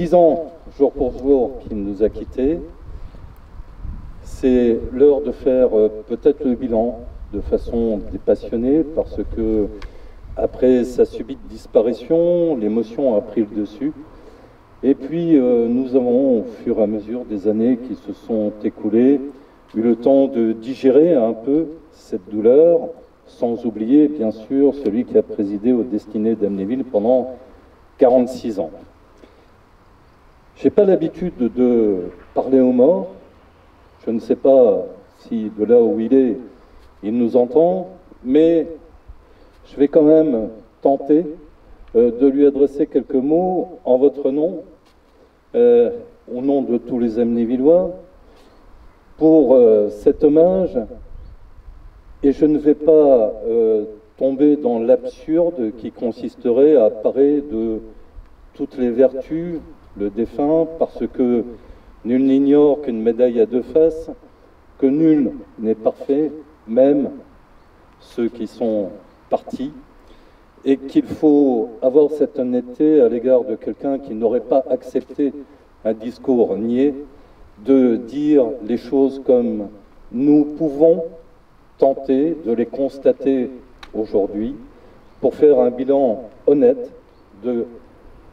10 ans, jour pour jour, qu'il nous a quittés. C'est l'heure de faire peut-être le bilan de façon dépassionnée, parce que après sa subite disparition, l'émotion a pris le dessus. Et puis nous avons, au fur et à mesure des années qui se sont écoulées, eu le temps de digérer un peu cette douleur, sans oublier bien sûr celui qui a présidé aux destinées d'Amnéville pendant 46 ans. Je n'ai pas l'habitude de parler aux morts. Je ne sais pas si de là où il nous entend, mais je vais quand même tenter de lui adresser quelques mots en votre nom, au nom de tous les Amnévillois, pour cet hommage. Et je ne vais pas tomber dans l'absurde qui consisterait à parer de toutes les vertus le défunt, parce que nul n'ignore qu'une médaille a deux faces, que nul n'est parfait, même ceux qui sont partis, et qu'il faut avoir cette honnêteté à l'égard de quelqu'un qui n'aurait pas accepté un discours niais, de dire les choses comme nous pouvons tenter de les constater aujourd'hui pour faire un bilan honnête de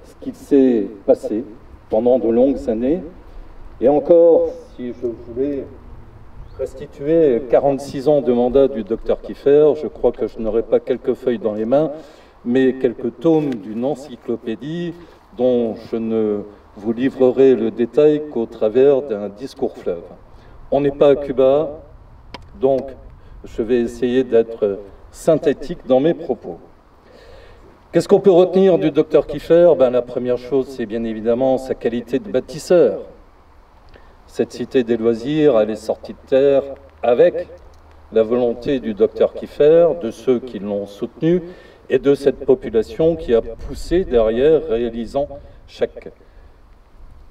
ce qui s'est passé pendant de longues années. Et encore, si je voulais restituer 46 ans de mandat du docteur Kieffer, je crois que je n'aurais pas quelques feuilles dans les mains, mais quelques tomes d'une encyclopédie dont je ne vous livrerai le détail qu'au travers d'un discours fleuve. On n'est pas à Cuba, donc je vais essayer d'être synthétique dans mes propos. Qu'est-ce qu'on peut retenir du docteur Kieffer? La première chose, c'est bien évidemment sa qualité de bâtisseur. Cette cité des loisirs, elle est sortie de terre avec la volonté du docteur Kieffer, de ceux qui l'ont soutenu, et de cette population qui a poussé derrière, réalisant chaque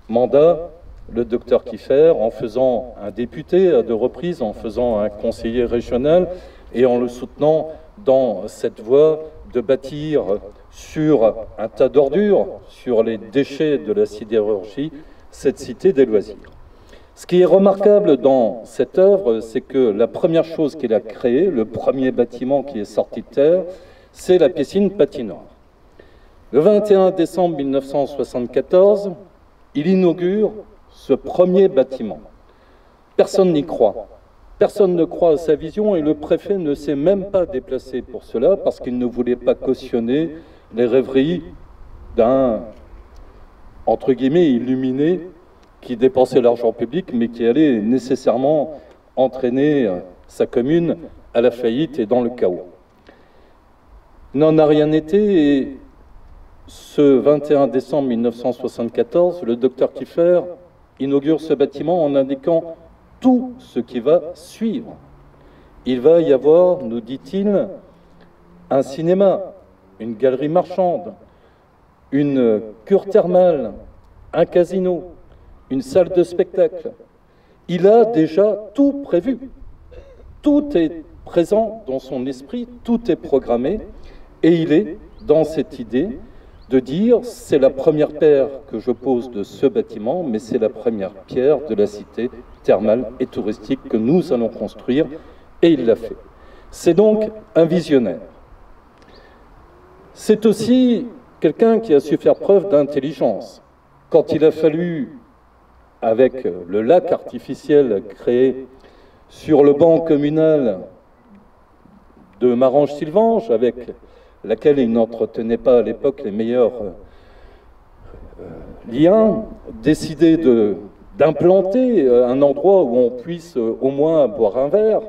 mandat, le docteur Kieffer, en faisant un député à 2 reprises, en faisant un conseiller régional, et en le soutenant dans cette voie de bâtir sur un tas d'ordures, sur les déchets de la sidérurgie, cette cité des loisirs. Ce qui est remarquable dans cette œuvre, c'est que la première chose qu'il a créée, le premier bâtiment qui est sorti de terre, c'est la piscine patinoire. Le 21 décembre 1974, il inaugure ce premier bâtiment. Personne n'y croit. Personne ne croit à sa vision et le préfet ne s'est même pas déplacé pour cela parce qu'il ne voulait pas cautionner les rêveries d'un, entre guillemets, illuminé qui dépensait l'argent public mais qui allait nécessairement entraîner sa commune à la faillite et dans le chaos. Il n'en a rien été et ce 21 décembre 1974, le docteur Kieffer inaugure ce bâtiment en indiquant tout ce qui va suivre. Il va y avoir, nous dit-il, un cinéma, une galerie marchande, une cure thermale, un casino, une salle de spectacle. Il a déjà tout prévu. Tout est présent dans son esprit, tout est programmé, et il est dans cette idée de dire c'est la première pierre que je pose de ce bâtiment, mais c'est la première pierre de la cité thermale et touristique que nous allons construire, et il l'a fait. C'est donc un visionnaire. C'est aussi quelqu'un qui a su faire preuve d'intelligence. Quand il a fallu, avec le lac artificiel créé sur le banc communal de Marange-Sylvange, avec laquelle il n'entretenait pas à l'époque les meilleurs liens, décider d'implanter un endroit où on puisse au moins boire un verre,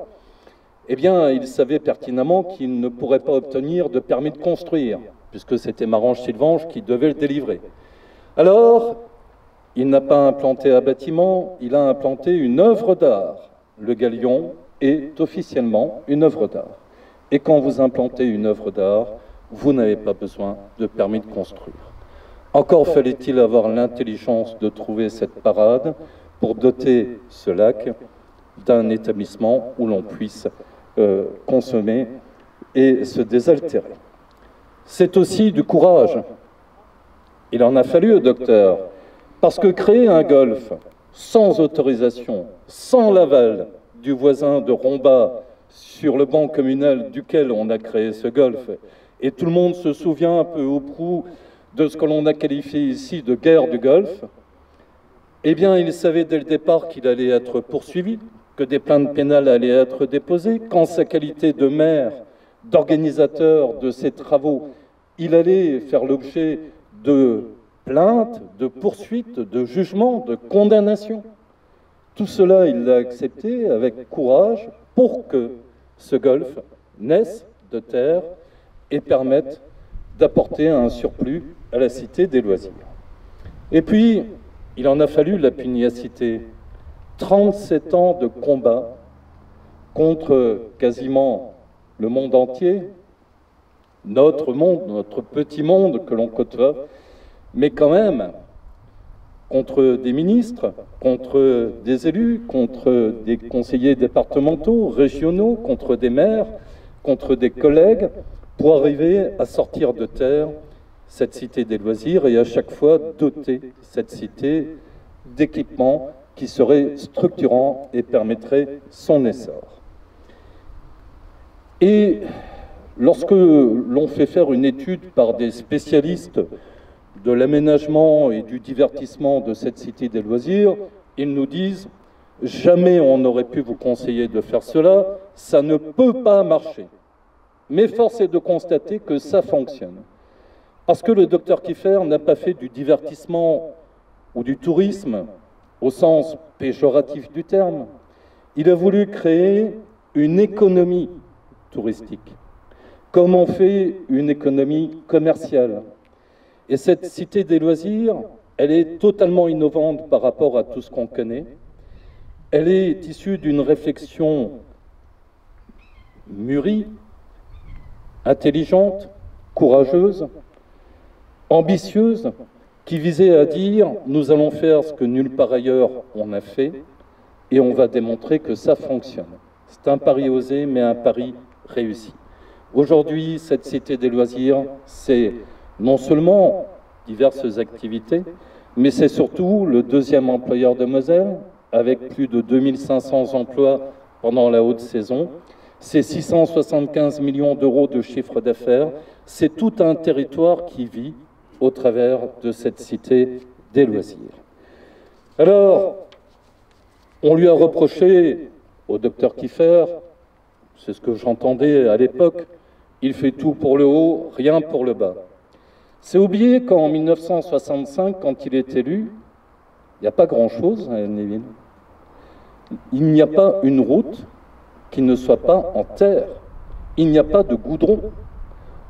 eh bien, il savait pertinemment qu'il ne pourrait pas obtenir de permis de construire, puisque c'était Marange-Sylvange qui devait le délivrer. Alors, il n'a pas implanté un bâtiment, il a implanté une œuvre d'art. Le Galion est officiellement une œuvre d'art. Et quand vous implantez une œuvre d'art, vous n'avez pas besoin de permis de construire. Encore fallait-il avoir l'intelligence de trouver cette parade pour doter ce lac d'un établissement où l'on puisse consommer et se désaltérer. C'est aussi du courage. Il en a fallu au docteur. Parce que créer un golf sans autorisation, sans l'aval du voisin de Romba sur le banc communal duquel on a créé ce golf, et tout le monde se souvient un peu ou prou de ce que l'on a qualifié ici de guerre du golf, eh bien, il savait dès le départ qu'il allait être poursuivi, que des plaintes pénales allaient être déposées, qu'en sa qualité de maire, d'organisateur de ces travaux, il allait faire l'objet de plaintes, de poursuites, de jugements, de condamnations. Tout cela, il l'a accepté avec courage pour que ce golf naisse de terre et permette d'apporter un surplus à la Cité des Loisirs. Et puis, il en a fallu la pugnacité. 37 ans de combat contre quasiment le monde entier, notre monde, notre petit monde que l'on côtoie, mais quand même contre des ministres, contre des élus, contre des conseillers départementaux, régionaux, contre des maires, contre des collègues, pour arriver à sortir de terre cette Cité des Loisirs et à chaque fois doter cette cité d'équipements qui seraient structurants et permettraient son essor. Et lorsque l'on fait faire une étude par des spécialistes de l'aménagement et du divertissement de cette Cité des Loisirs, ils nous disent « Jamais on n'aurait pu vous conseiller de faire cela, ça ne peut pas marcher ». Mais force est de constater que ça fonctionne. Parce que le docteur Kiefer n'a pas fait du divertissement ou du tourisme au sens péjoratif du terme. Il a voulu créer une économie touristique, comme on fait une économie commerciale. Et cette Cité des Loisirs, elle est totalement innovante par rapport à tout ce qu'on connaît. Elle est issue d'une réflexion mûrie, intelligente, courageuse, ambitieuse, qui visait à dire « nous allons faire ce que nulle part ailleurs on a fait et on va démontrer que ça fonctionne ». C'est un pari osé, mais un pari réussi. Aujourd'hui, cette Cité des Loisirs, c'est non seulement diverses activités, mais c'est surtout le deuxième employeur de Moselle, avec plus de 2500 emplois pendant la haute saison. C'est 675 millions d'euros de chiffre d'affaires. C'est tout un territoire qui vit au travers de cette Cité des Loisirs. Alors, on lui a reproché au docteur Kiefer, c'est ce que j'entendais à l'époque, il fait tout pour le haut, rien pour le bas. C'est oublié qu'en 1965, quand il est élu, il n'y a pas grand-chose à Amnéville. Il n'y a pas une route qui ne soit pas en terre. Il n'y a pas de goudron.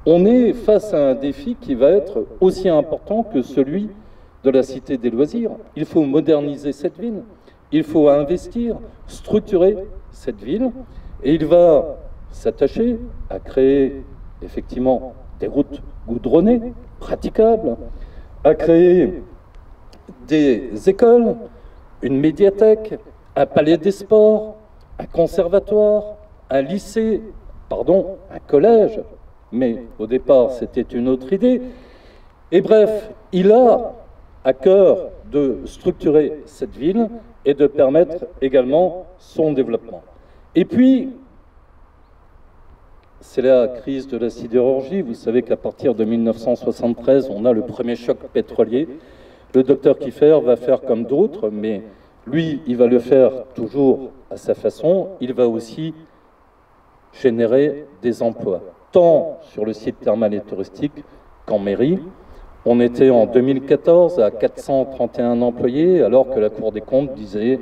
On est face à un défi qui va être aussi important que celui de la Cité des Loisirs. Il faut moderniser cette ville, il faut investir, structurer cette ville, et il va s'attacher à créer effectivement des routes goudronnées, praticables, à créer des écoles, une médiathèque, un palais des sports, un conservatoire, un lycée, pardon, un collège, mais au départ c'était une autre idée. Et bref, il a à cœur de structurer cette ville et de permettre également son développement. Et puis, c'est la crise de la sidérurgie. Vous savez qu'à partir de 1973, on a le premier choc pétrolier. Le docteur Kiefer va faire comme d'autres, mais lui, il va le faire toujours à sa façon. Il va aussi générer des emplois, tant sur le site thermal et touristique qu'en mairie. On était en 2014 à 431 employés, alors que la Cour des comptes disait,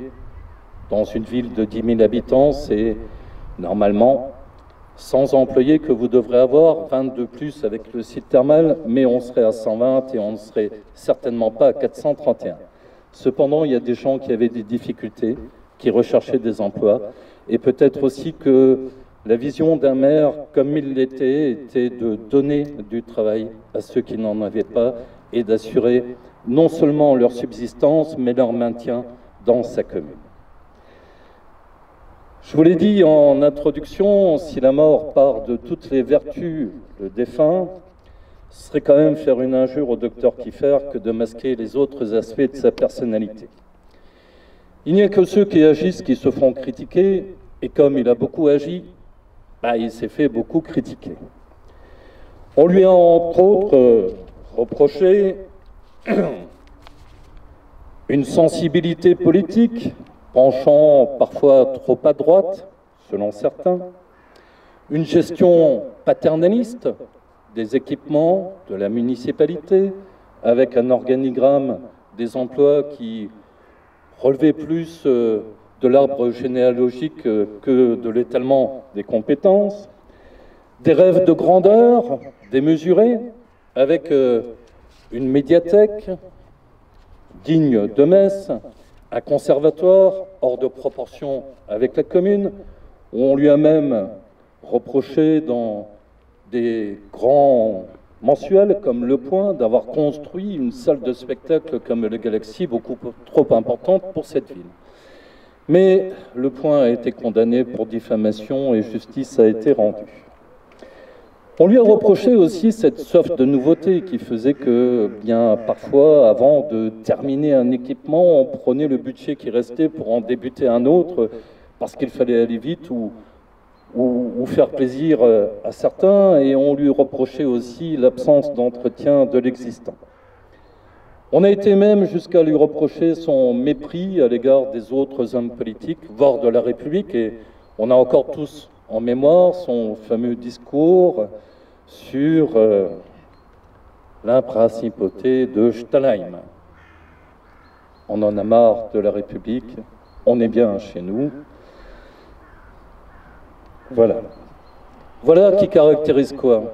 dans une ville de 10 000 habitants, c'est normalement 100 employés que vous devrez avoir, 20 de plus avec le site thermal, mais on serait à 120 et on ne serait certainement pas à 431. Cependant, il y a des gens qui avaient des difficultés, qui recherchaient des emplois, et peut-être aussi que la vision d'un maire, comme il l'était, était de donner du travail à ceux qui n'en avaient pas et d'assurer non seulement leur subsistance, mais leur maintien dans sa commune. Je vous l'ai dit en introduction, si la mort part de toutes les vertus, le défunt, ce serait quand même faire une injure au docteur Kiefer que de masquer les autres aspects de sa personnalité. Il n'y a que ceux qui agissent qui se font critiquer, et comme il a beaucoup agi, il s'est fait beaucoup critiquer. On lui a entre autres reproché une sensibilité politique, penchant parfois trop à droite, selon certains, une gestion paternaliste des équipements de la municipalité, avec un organigramme des emplois qui relevait plus de l'arbre généalogique que de l'étalement des compétences, des rêves de grandeur démesurés, avec une médiathèque digne de Metz, un conservatoire hors de proportion avec la commune, où on lui a même reproché dans des grands mensuels comme Le Point d'avoir construit une salle de spectacle comme le Galaxy beaucoup trop importante pour cette ville. Mais Le Point a été condamné pour diffamation et justice a été rendue. On lui a reproché aussi cette soif de nouveauté qui faisait que, bien parfois, avant de terminer un équipement, on prenait le budget qui restait pour en débuter un autre parce qu'il fallait aller vite ou faire plaisir à certains, et on lui reprochait aussi l'absence d'entretien de l'existant. On a été même jusqu'à lui reprocher son mépris à l'égard des autres hommes politiques, voire de la République, et on a encore tous en mémoire son fameux discours sur la principauté de Stahlheim. On en a marre de la République, on est bien chez nous. Voilà. Voilà qui caractérise quoi?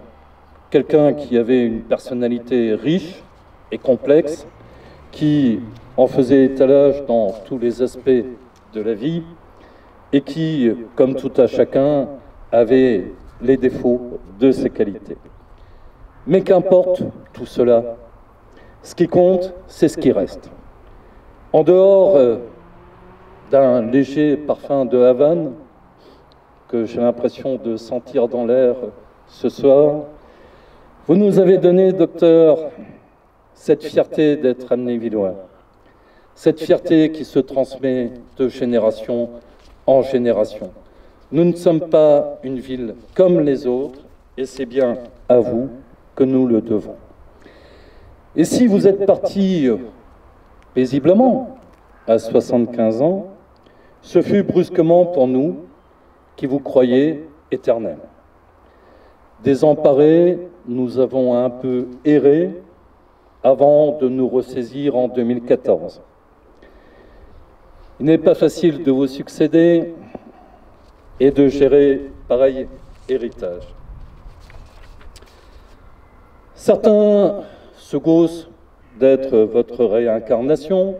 Quelqu'un qui avait une personnalité riche et complexe, qui en faisait étalage dans tous les aspects de la vie et qui, comme tout à chacun, avait les défauts de ses qualités. Mais qu'importe tout cela, ce qui compte, c'est ce qui reste. En dehors d'un léger parfum de Havane, que j'ai l'impression de sentir dans l'air ce soir, vous nous avez donné, docteur, cette fierté d'être amnévillois, cette fierté qui se transmet de génération en génération. Nous ne sommes pas une ville comme les autres, et c'est bien à vous que nous le devons. Et si vous êtes parti paisiblement à 75 ans, ce fut brusquement pour nous qui vous croyez éternel. Désemparés, nous avons un peu erré avant de nous ressaisir en 2014. Il n'est pas facile de vous succéder et de gérer pareil héritage. Certains se gaussent d'être votre réincarnation,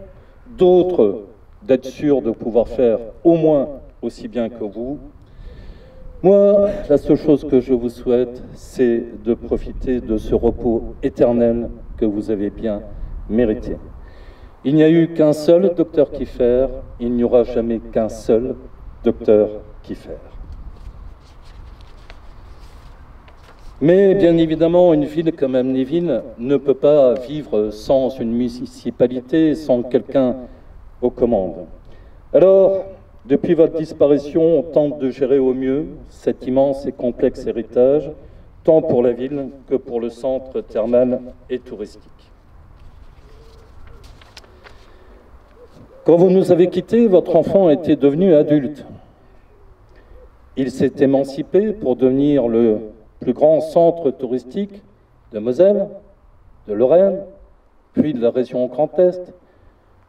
d'autres d'être sûrs de pouvoir faire au moins aussi bien que vous. Moi, la seule chose que je vous souhaite, c'est de profiter de ce repos éternel que vous avez bien mérité. Il n'y a eu qu'un seul docteur Kiefer, il n'y aura jamais qu'un seul docteur Kiefer. Mais bien évidemment, une ville comme Amnéville ne peut pas vivre sans une municipalité, sans quelqu'un aux commandes. Alors, depuis votre disparition, on tente de gérer au mieux cet immense et complexe héritage, tant pour la ville que pour le centre thermal et touristique. Quand vous nous avez quittés, votre enfant était devenu adulte. Il s'est émancipé pour devenir le plus grand centre touristique de Moselle, de Lorraine, puis de la région Grand Est,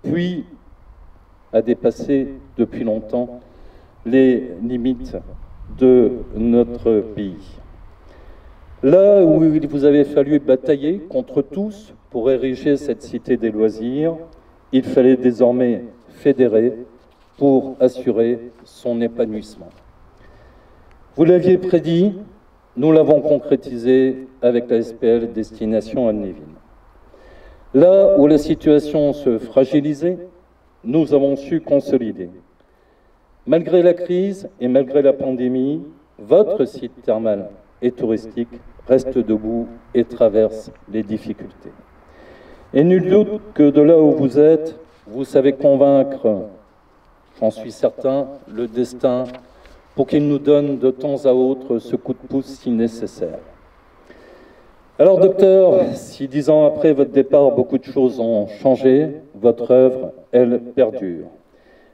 puis a dépassé depuis longtemps les limites de notre pays. Là où il vous avait fallu batailler contre tous pour ériger cette cité des loisirs, il fallait désormais fédérer pour assurer son épanouissement. Vous l'aviez prédit, nous l'avons concrétisé avec la SPL Destination Amnéville. Là où la situation se fragilisait, nous avons su consolider. Malgré la crise et malgré la pandémie, votre site thermal et touristique reste debout et traverse les difficultés. Et nul doute que de là où vous êtes, vous savez convaincre, j'en suis certain, le destin pour qu'il nous donne de temps à autre ce coup de pouce si nécessaire. Alors docteur, si 10 ans après votre départ, beaucoup de choses ont changé, votre œuvre, elle perdure.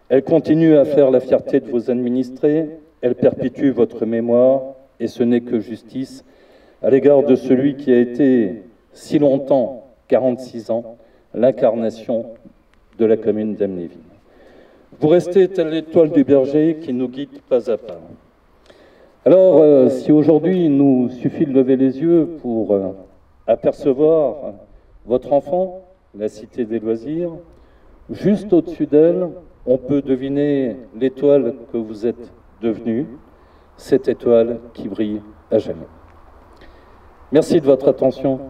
Elle continue à faire la fierté de vos administrés, elle perpétue votre mémoire, et ce n'est que justice à l'égard de celui qui a été si longtemps, 46 ans, l'incarnation de la commune d'Amnéville. Vous restez telle l'étoile du berger qui nous guide pas à pas. Alors, si aujourd'hui il nous suffit de lever les yeux pour apercevoir votre enfant, la Cité des Loisirs, juste au-dessus d'elle, on peut deviner l'étoile que vous êtes devenue, cette étoile qui brille à jamais. Merci de votre attention.